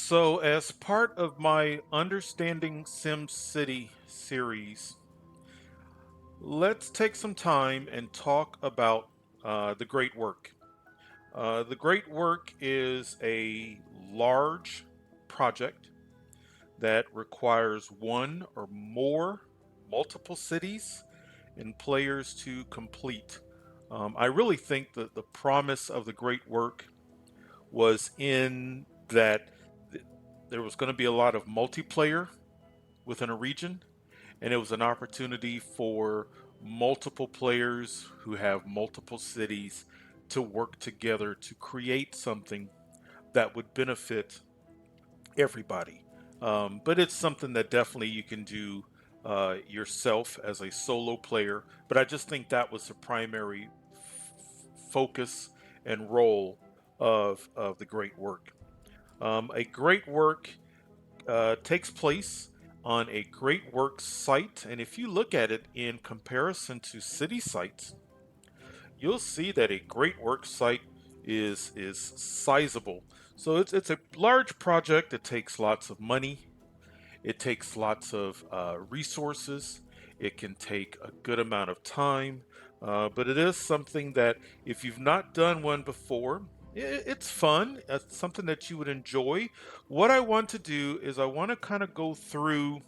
So, as part of my Understanding SimCity series, let's take some time and talk about the great work. The great work is a large project that requires one or more multiple cities and players to complete. I really think that the promise of the great work was in that th- there was going to be a lot of multiplayer within a region, and it was an opportunity for multiple players who have multiple cities to work together to create something that would benefit everybody. But it's something that definitely you can do yourself as a solo player. But I just think that was the primary focus and role of the great work. A great work takes place on a great works site. And if you look at it in comparison to city sites, you'll see that a great works site is sizable. So it's a large project that takes lots of money. It takes lots of resources. It can take a good amount of time, but it is something that if you've not done one before, it's fun. It's something that you would enjoy. What I want to do is I want to kind of go through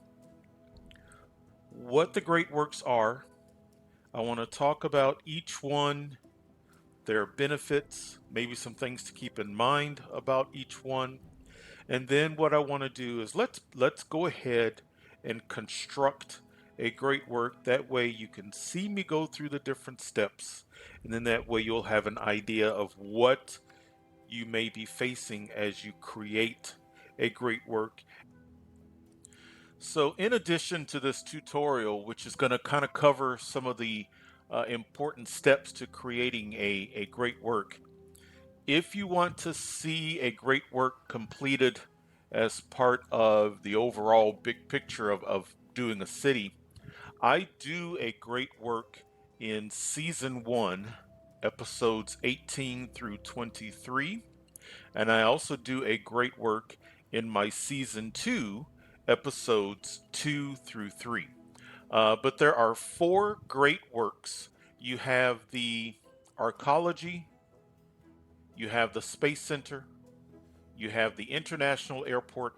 what the great works are. I want to talk about each one, their benefits, maybe some things to keep in mind about each one. And then what I want to do is let's go ahead and construct a great work. That way you can see me go through the different steps. And then that way you'll have an idea of what you may be facing as you create a great work. So in addition to this tutorial, which is going to kind of cover some of the important steps to creating a great work, if you want to see a great work completed as part of the overall big picture of doing a city, I do a great work in season one, episodes 18 through 23. And I also do a great work in my season two, episodes 2 through 3. But there are four great works. You have the arcology, you have the Space Center, you have the International Airport,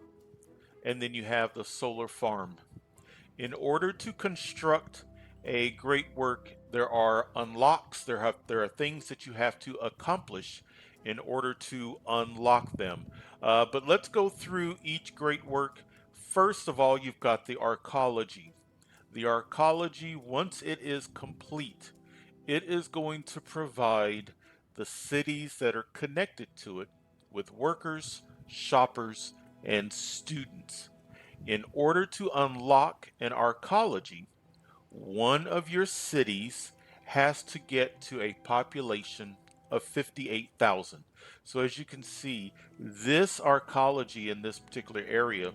and then you have the solar farm. In order to construct a great work, there are unlocks, there are things that you have to accomplish in order to unlock them. But let's go through each great work. First of all, you've got the arcology. The arcology, once it is complete, it is going to provide the cities that are connected to it with workers, shoppers, and students. In order to unlock an arcology, one of your cities has to get to a population of 58,000. So as you can see, this arcology in this particular area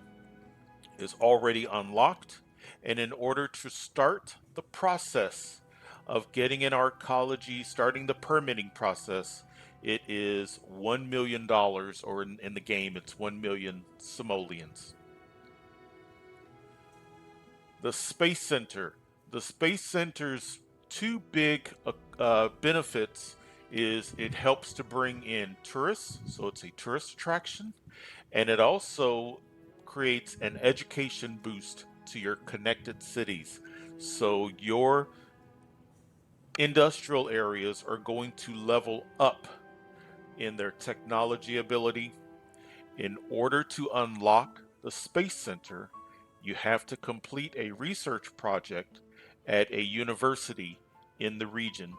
is already unlocked. And in order to start the process of getting an arcology, starting the permitting process, it is $1 million, or in the game, it's 1 million simoleons. The Space Center. The Space Center's two big benefits is it helps to bring in tourists, so it's a tourist attraction, and it also creates an education boost to your connected cities. So your industrial areas are going to level up in their technology ability. In order to unlock the Space Center, you have to complete a research project at a university in the region.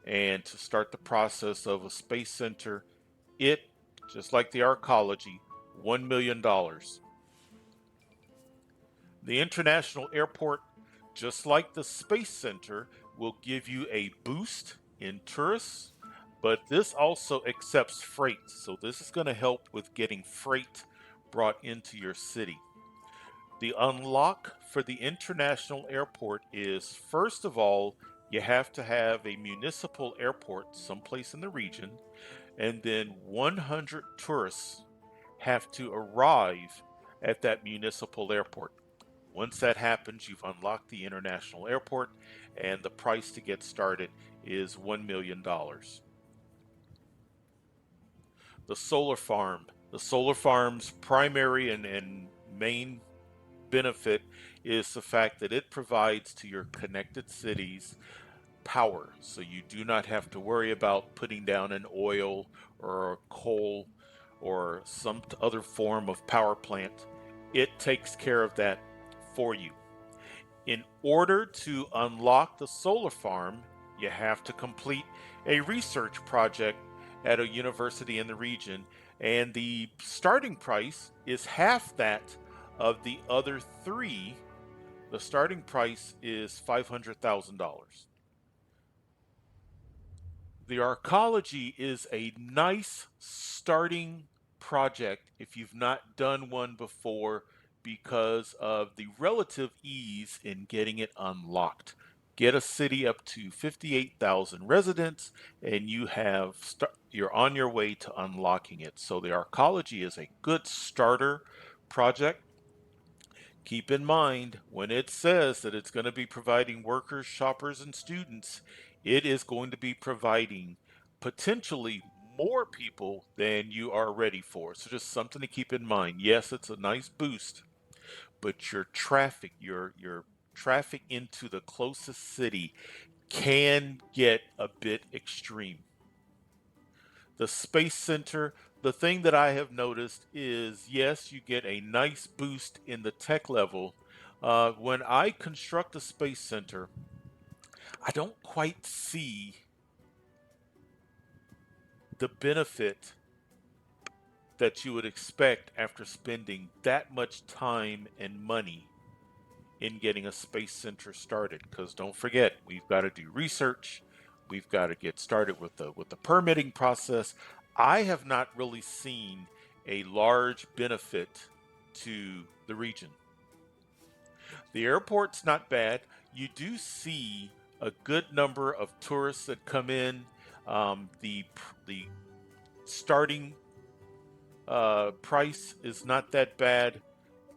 And to start the process of a space center, it, just like the arcology, $1 million. The International Airport, just like the Space Center, will give you a boost in tourists, but this also accepts freight. So this is going to help with getting freight brought into your city. The unlock for the international airport is, first of all, you have to have a municipal airport someplace in the region, and then 100 tourists have to arrive at that municipal airport. Once that happens, you've unlocked the international airport, and the price to get started is $1 million. The solar farm. The solar farm's primary and main benefit is the fact that it provides to your connected cities power. So you do not have to worry about putting down an oil or a coal or some other form of power plant. It takes care of that for you. In order to unlock the solar farm, you have to complete a research project at a university in the region, and the starting price is half that of the other three. The starting price is $500,000. The arcology is a nice starting project if you've not done one before because of the relative ease in getting it unlocked. Get a city up to 58,000 residents and you're on your way to unlocking it. So the arcology is a good starter project. Keep in mind, when it says that it's going to be providing workers, shoppers, and students, it is going to be providing potentially more people than you are ready for. So just something to keep in mind. Yes, it's a nice boost, but your traffic into the closest city can get a bit extreme. The Space Center, the thing that I have noticed is yes, you get a nice boost in the tech level. When I construct a Space Center, I don't quite see the benefit that you would expect after spending that much time and money in getting a space center started. Because don't forget, we've got to do research, we've got to get started with the permitting process. I have not really seen a large benefit to the region. The airport's not bad. You do see a good number of tourists that come in. The starting price is not that bad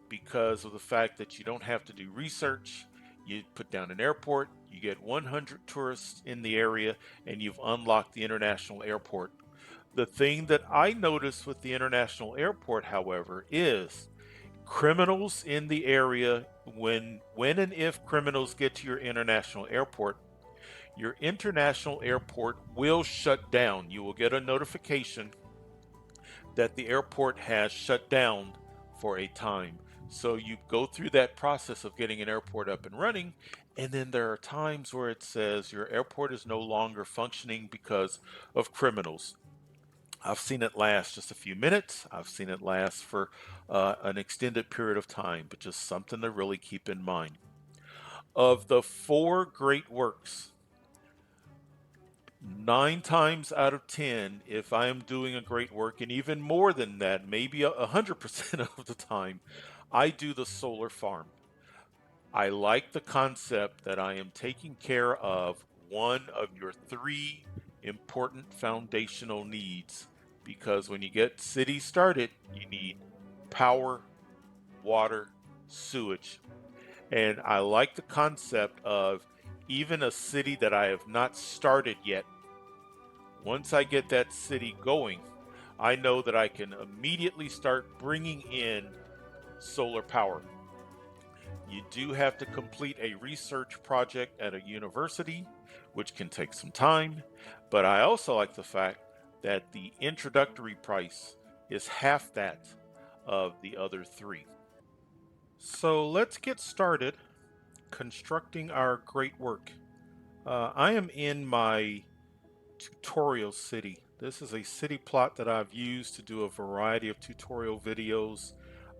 because of the fact that you don't have to do research. You put down an airport, you get 100 tourists in the area, and you've unlocked the international airport. The thing that I noticed with the international airport, however, is criminals in the area, when and if criminals get to your international airport will shut down. You will get a notification that the airport has shut down for a time. So you go through that process of getting an airport up and running, and then there are times where it says your airport is no longer functioning because of criminals. I've seen it last just a few minutes. I've seen it last for an extended period of time, but just something to really keep in mind. Of the four great works, 9 times out of 10, if I am doing a great work, and even more than that, maybe 100% of the time, I do the solar farm. I like the concept that I am taking care of one of your three important foundational needs. Because when you get cities started, you need power, water, sewage. And I like the concept of even a city that I have not started yet. Once I get that city going, I know that I can immediately start bringing in solar power. You do have to complete a research project at a university, which can take some time, but I also like the fact that the introductory price is half that of the other three. So let's get started constructing our great work. I am in my tutorial city. This is a city plot that I've used to do a variety of tutorial videos,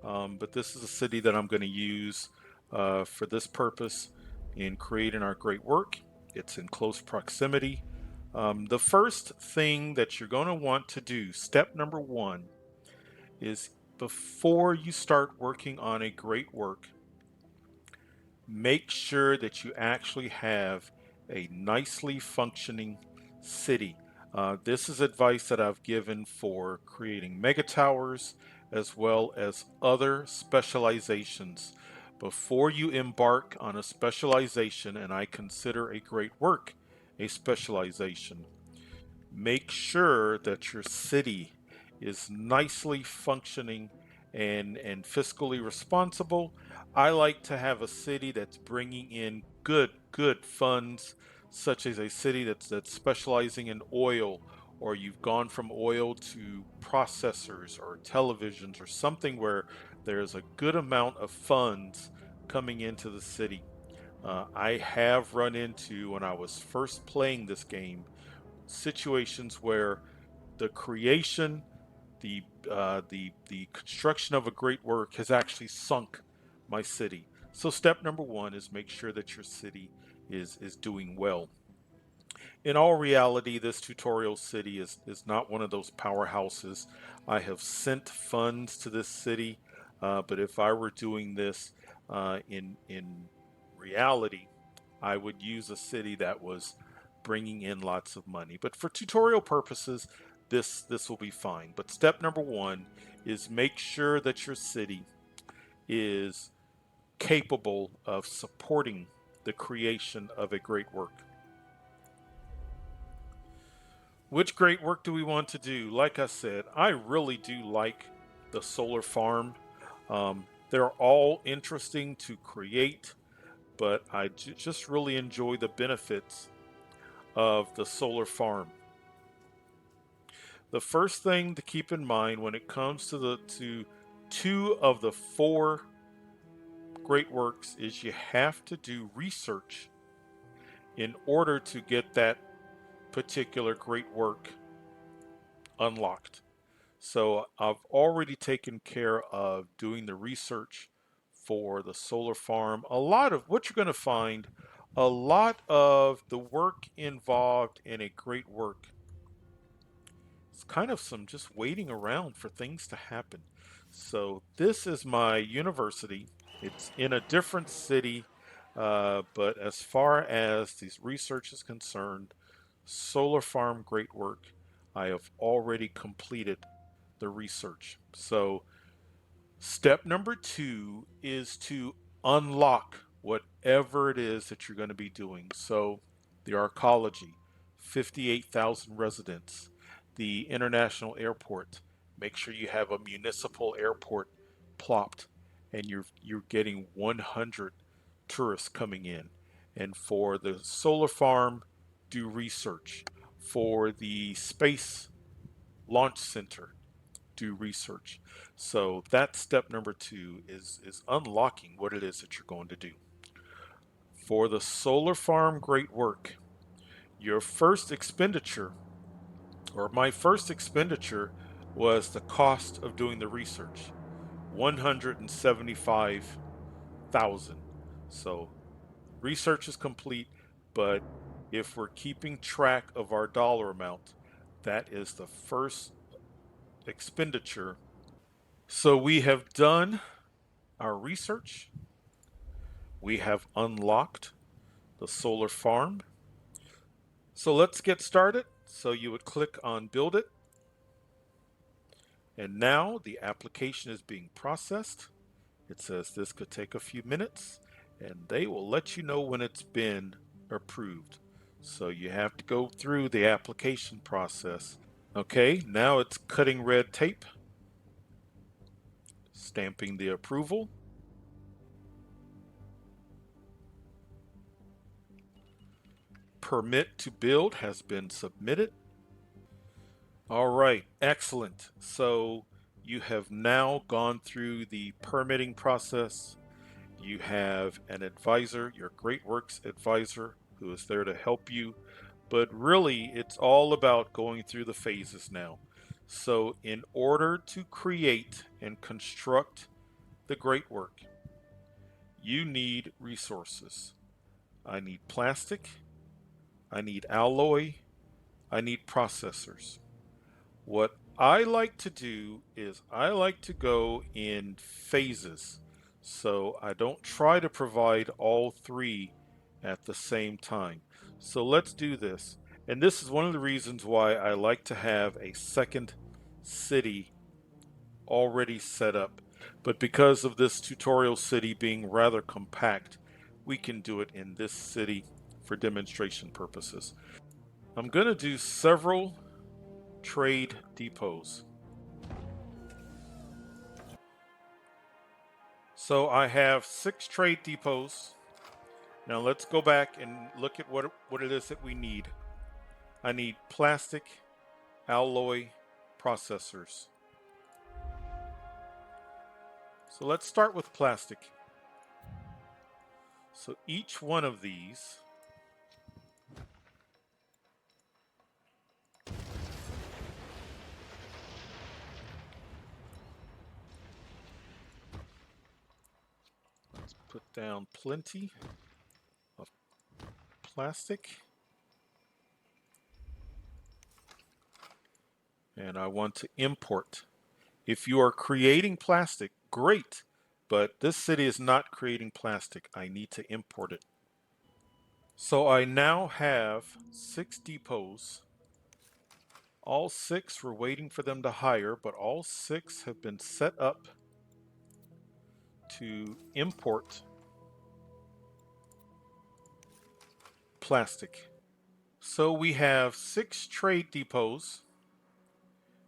but this is a city that I'm going to use for this purpose in creating our great work. It's in close proximity. The first thing that you're going to want to do, step number one, is before you start working on a great work, make sure that you actually have a nicely functioning city. This is advice that I've given for creating mega towers as well as other specializations. Before you embark on a specialization, and I consider a great work a specialization, make sure that your city is nicely functioning and fiscally responsible. I like to have a city that's bringing in good funds, such as a city that's specializing in oil, or you've gone from oil to processors or televisions or something where there's a good amount of funds coming into the city. I have run into, when I was first playing this game, situations where the creation, the construction of a great work has actually sunk my city. So step number one is make sure that your city is doing well. In all reality, this tutorial city is not one of those powerhouses. I have sent funds to this city, but if I were doing this in reality, I would use a city that was bringing in lots of money. But for tutorial purposes, this will be fine. But step number one is make sure that your city is capable of supporting the creation of a great work. Which great work do we want to do? Like I said, I really do like the solar farm. They're all interesting to create, but I just really enjoy the benefits of the solar farm. The first thing to keep in mind when it comes to the to two of the four great works is you have to do research in order to get that particular great work unlocked. So I've already taken care of doing the research for the solar farm. A lot of what you're going to find, a lot of the work involved in a great work, it's kind of some just waiting around for things to happen. So this is my university. It's in a different city, but as far as this research is concerned, solar farm great work, I have already completed the research. So step number two is to unlock whatever it is that you're going to be doing. So, the arcology, 58,000 residents, the international airport, make sure you have a municipal airport plopped and you're getting 100 tourists coming in. And for the solar farm, do research. For the space launch center, do research. So that's step number two is unlocking what it is that you're going to do. For the solar farm great work, your first expenditure, or my first expenditure, was the cost of doing the research, 175,000. So research is complete, but if we're keeping track of our dollar amount, that is the first expenditure. So we have done our research. We have unlocked the solar farm. So let's get started. So you would click on build it. And now the application is being processed. It says this could take a few minutes and they will let you know when it's been approved. So you have to go through the application process. Okay, now it's cutting red tape, stamping the approval. Permit to build has been submitted. All right, excellent. So you have now gone through the permitting process. You have an advisor, your Great Works advisor, who is there to help you. But really, it's all about going through the phases now. So, in order to create and construct the great work, you need resources. I need plastic, I need alloy, I need processors. What I like to do is I like to go in phases. So I don't try to provide all three at the same time. So let's do this. And this is one of the reasons why I like to have a second city already set up. But because of this tutorial city being rather compact, we can do it in this city for demonstration purposes. I'm going to do several trade depots. So I have 6 trade depots. Now let's go back and look at what it is that we need. I need plastic alloy processors. So let's start with plastic. So each one of these let's put down plenty of plastic. And I want to import. If you are creating plastic, great, but this city is not creating plastic. I need to import it. So I now have 6 depots. All 6 we're waiting for them to hire, but all 6 have been set up to import plastic. So we have 6 trade depots.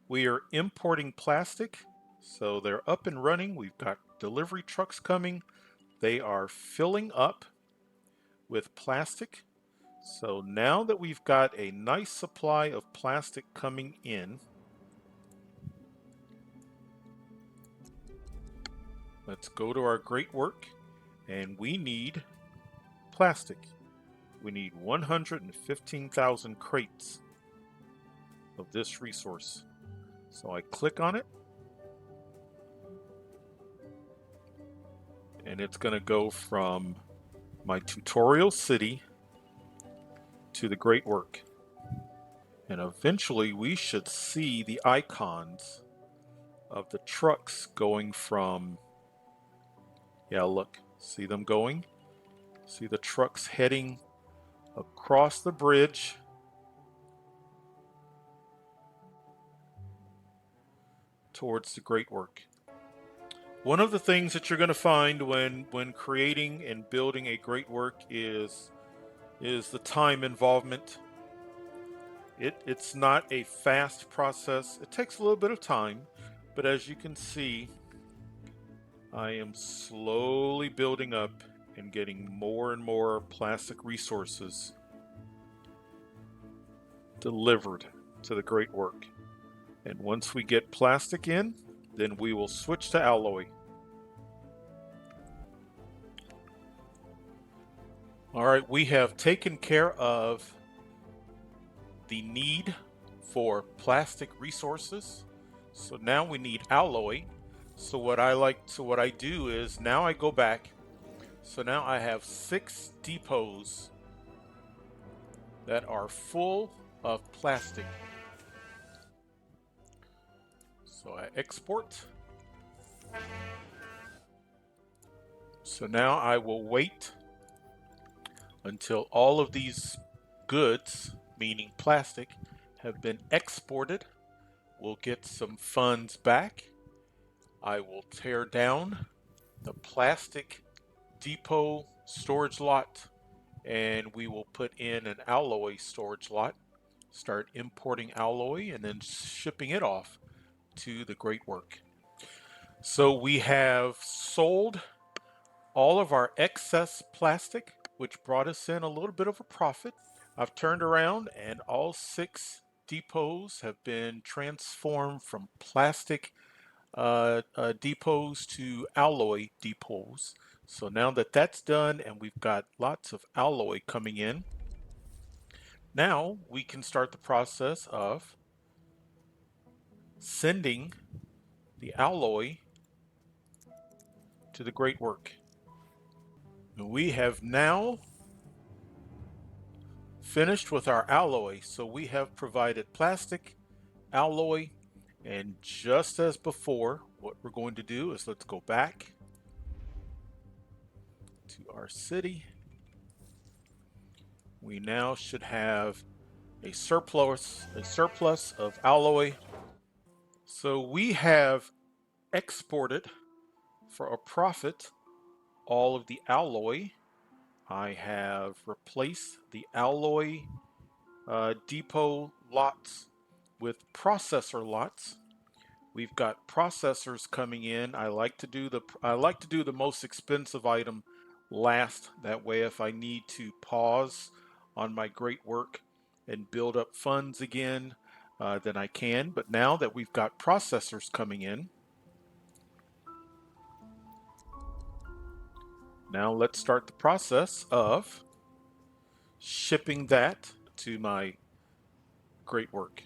We are importing plastic. So they're up and running. We've got delivery trucks coming. They are filling up with plastic. So now that we've got a nice supply of plastic coming in, let's go to our great work, and we need plastic. We need 115,000 crates of this resource. So I click on it, and it's going to go from my tutorial city to the great work. And eventually we should see the icons of the trucks going from, yeah, look, see them going? See the trucks heading across the bridge towards the great work. One of the things that you're going to find when creating and building a great work is the time involvement. It's not a fast process. It takes a little bit of time, but as you can see, I am slowly building up and getting more and more plastic resources delivered to the great work. And once we get plastic in, then we will switch to alloy. All right, we have taken care of the need for plastic resources. So now we need alloy. So what I do is now I go back. So now I have 6 depots that are full of plastic. So I export. So now I will wait until all of these goods, meaning plastic, have been exported. We'll get some funds back. I will tear down the plastic depot storage lot, and we will put in an alloy storage lot, start importing alloy, and then shipping it off to the great work. So we have sold all of our excess plastic, which brought us in a little bit of a profit. I've turned around and all 6 depots have been transformed from plastic depots to alloy depots. So now that that's done and we've got lots of alloy coming in, now we can start the process of sending the alloy to the great work. We have now finished with our alloy. So we have provided plastic, alloy, and just as before, what we're going to do is let's go back to our city. We now should have a surplus of alloy. So we have exported for a profit all of the alloy. I have replaced the alloy depot lots with processor lots. We've got processors coming in. I like to do the most expensive item last. That way, if I need to pause on my great work and build up funds again, then I can. But now that we've got processors coming in, now let's start the process of shipping that to my great work.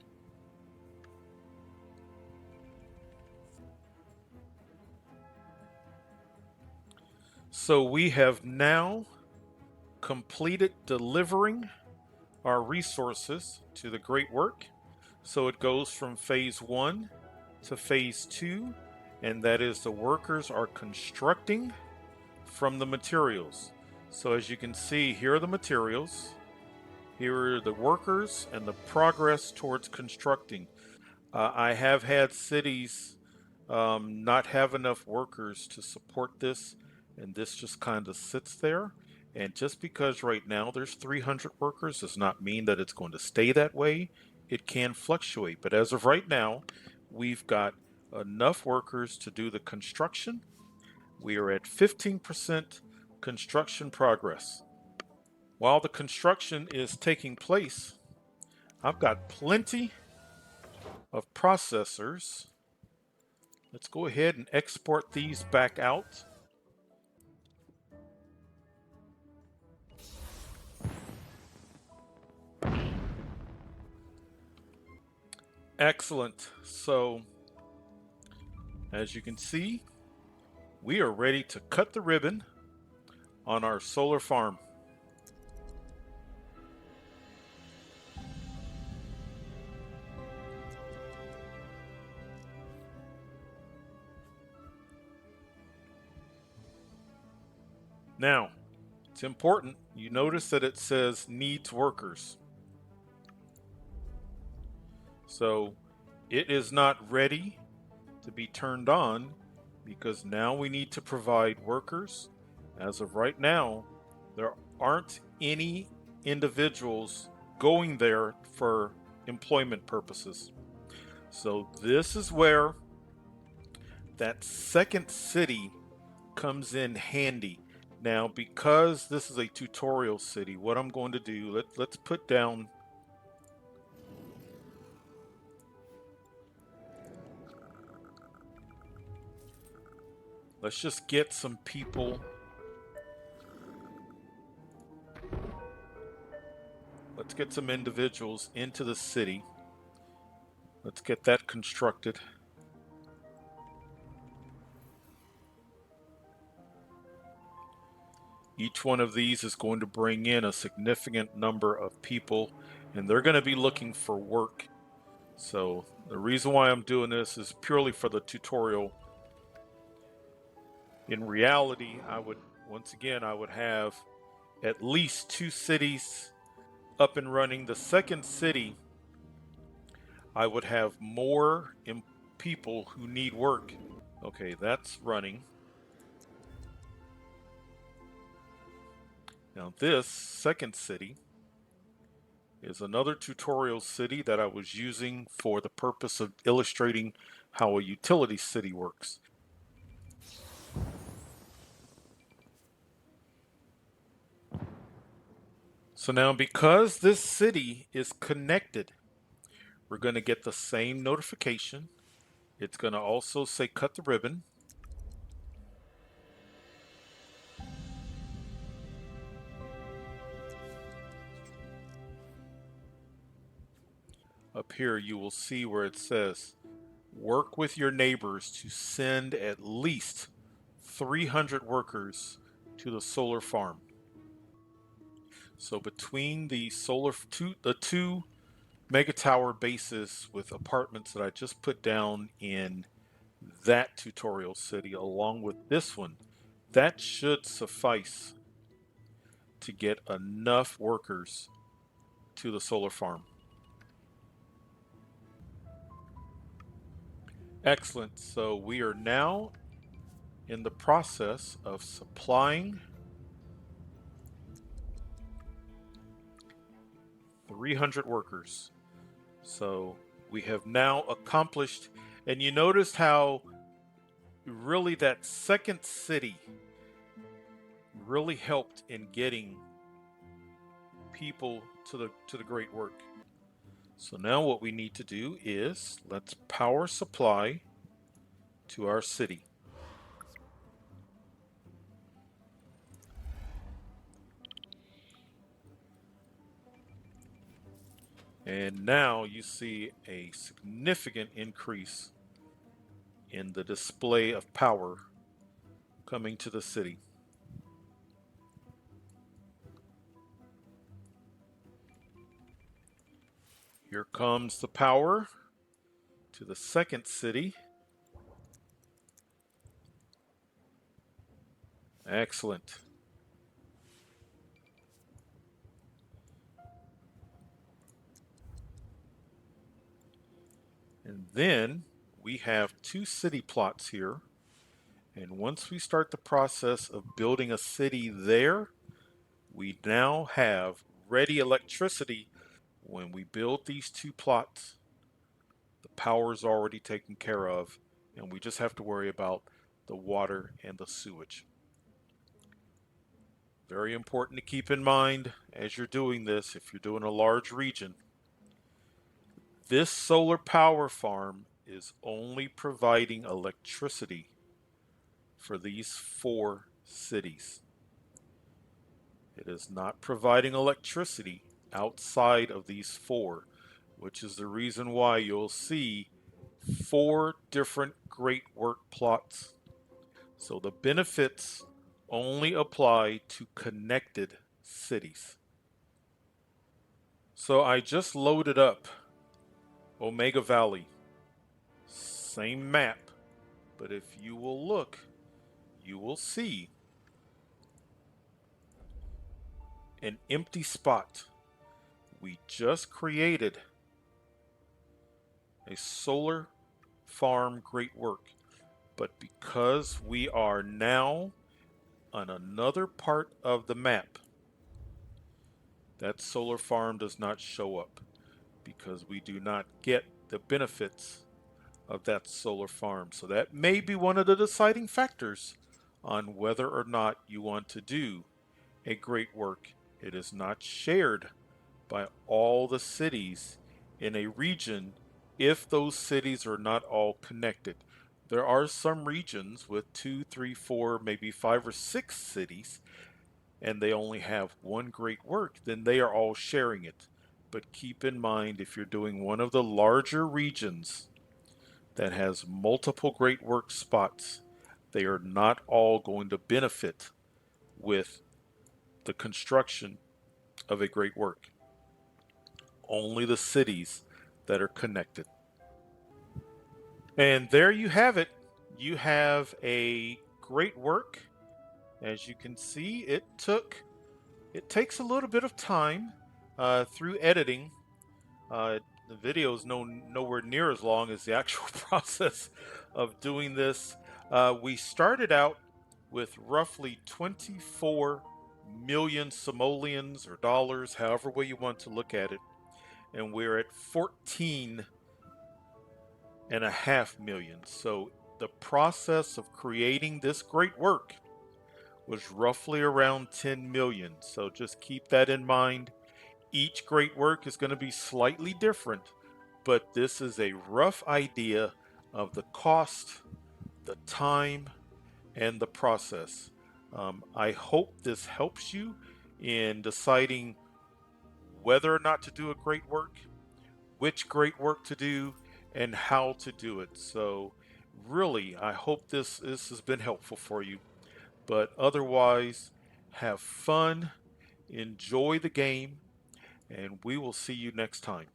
So we have now completed delivering our resources to the great work. So it goes from phase one to phase two, and that is the workers are constructing from the materials. So as you can see, here are the materials, here are the workers, and the progress towards constructing. I have had cities not have enough workers to support this, and this just kind of sits there. And just because right now there's 300 workers does not mean that it's going to stay that way. It can fluctuate, but as of right now, we've got enough workers to do the construction. We are at 15% construction progress. While the construction is taking place, I've got plenty of processors. Let's go ahead and export these back out. Excellent. So, as you can see, we are ready to cut the ribbon on our solar farm. Now, it's important you notice that it says needs workers. So, it is not ready to be turned on because now we need to provide workers. As of right now, there aren't any individuals going there for employment purposes. So, this is where that second city comes in handy. Now, because this is a tutorial city, what I'm going to do, let's put down, let's just get some people, let's get some individuals into the city. Let's get that constructed. Each one of these is going to bring in a significant number of people, and they're going to be looking for work. So the reason why I'm doing this is purely for the tutorial. In reality, I would have at least two cities up and running. The second city, I would have more people who need work. Okay, that's running. Now this second city is another tutorial city that I was using for the purpose of illustrating how a utility city works. So now because this city is connected, we're going to get the same notification. It's going to also say cut the ribbon. Up here you will see where it says work with your neighbors to send at least 300 workers to the solar farm. So between the two mega tower bases with apartments that I just put down in that tutorial city along with this one, that should suffice to get enough workers to the solar farm. Excellent. So we are now in the process of supplying 300 workers. So we have now accomplished, and you noticed how really that second city really helped in getting people to the great work. So now what we need to do is let's power supply to our city. And now you see a significant increase in the display of power coming to the city. Here comes the power to the second city. Excellent. And then we have two city plots here. And once we start the process of building a city there, we now have ready electricity. When we build these two plots, the power is already taken care of, and we just have to worry about the water and the sewage. Very important to keep in mind as you're doing this, if you're doing a large region, this solar power farm is only providing electricity for these four cities. It is not providing electricity outside of these four, which is the reason why you'll see four different great work plots. So the benefits only apply to connected cities. So I just loaded up Omega Valley. Same map, but if you will look, you will see an empty spot. We just created a solar farm great work, but because we are now on another part of the map, that solar farm does not show up because we do not get the benefits of that solar farm. So that may be one of the deciding factors on whether or not you want to do a great work. It is not shared by all the cities in a region if those cities are not all connected. There are some regions with two, three, four, maybe five or six cities, and they only have one great work, then they are all sharing it. But keep in mind, if you're doing one of the larger regions that has multiple great work spots, they are not all going to benefit with the construction of a great work. Only the cities that are connected. And there you have it. You have a great work. As you can see, it takes a little bit of time through editing. The video is nowhere near as long as the actual process of doing this. We started out with roughly 24 million simoleons or dollars, however way you want to look at it, and we're at 14.5 million. So the process of creating this great work was roughly around 10 million. So just keep that in mind. Each great work is going to be slightly different, but this is a rough idea of the cost, the time, and the process. I hope this helps you in deciding whether or not to do a great work, which great work to do, and how to do it. So, really, I hope this has been helpful for you. But otherwise, have fun, enjoy the game, and we will see you next time.